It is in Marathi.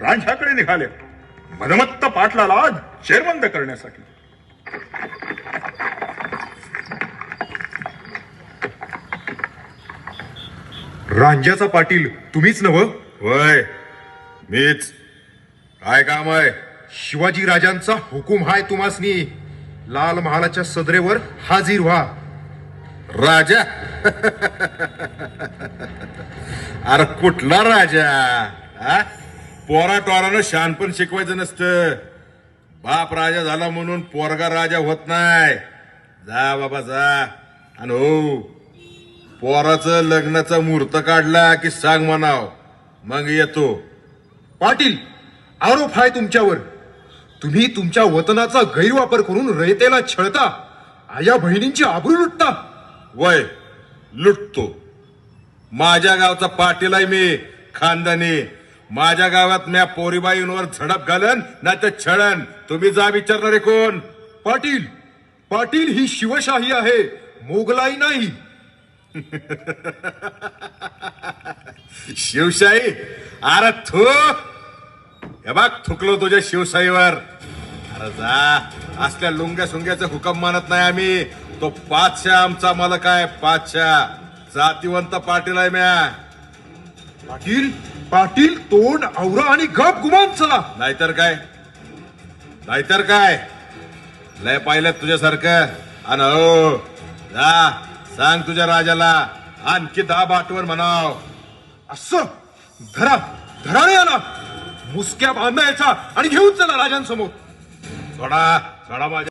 रांझ्याकडे निघाले मनमत्त पाटलाला जेरबंद करण्यासाठी. रांझ्याचा पाटील तुम्हीच नव? वय मीच. काय काम आहे? शिवाजी राजांचा हुकूम हाय तुम्हासनी. लाल महालाच्या सदरेवर हाजीर व्हा. राजा? अरे कुठला राजा? हा? पोरा टोरानं शानपण शिकवायचं नसतं. बाप राजा झाला म्हणून पोरगा राजा होत नाही. जा बाबा जा. आणि हो, पोराचं लग्नाचा मुहूर्त काढला की सांग म्हणाव, मग येतो. पाटील, आरोप आहे तुमच्यावर. तुम्ही तुमच्या वतनाचा गैरवापर करून रयतेला छळता, आया बहिणींची आबरू लुटता. वय लुटतो. माझ्या गावचा पाटील आहे मी, खानदानी. माझ्या गावात म्या पोरीबाईंवर झडप घालन ना तर छळन. तुम्ही जा विचारणारे कोण? पाटील, पाटील ही शिवशाही आहे, मोगलाई नाही. शिवशाही? अरे थू. हे बघ, थुकलो तुझ्या शिवशाहीवर. अरे जा. असल्या लुंग्या सुंग्याचा हुकम मानत नाही आम्ही. तो पातशा आमचा मालक आहे, पातशा. जातीवंत पाटील आहे म्या. पाटील, पाटील तोंड आवरा आणि गप गुमान चला. नाहीतर काय? नाहीतर काय? लय पाहिलं तुझ्यासारखं. आणि हो, जा सांग तुझ्या राजाला आणखी 10 बाटवर म्हणाव. असं धरा धरा रे याला. मुसक्या बांधायचा आणि घेऊन चला राजांसमोर. सोडा सोडा माझ्या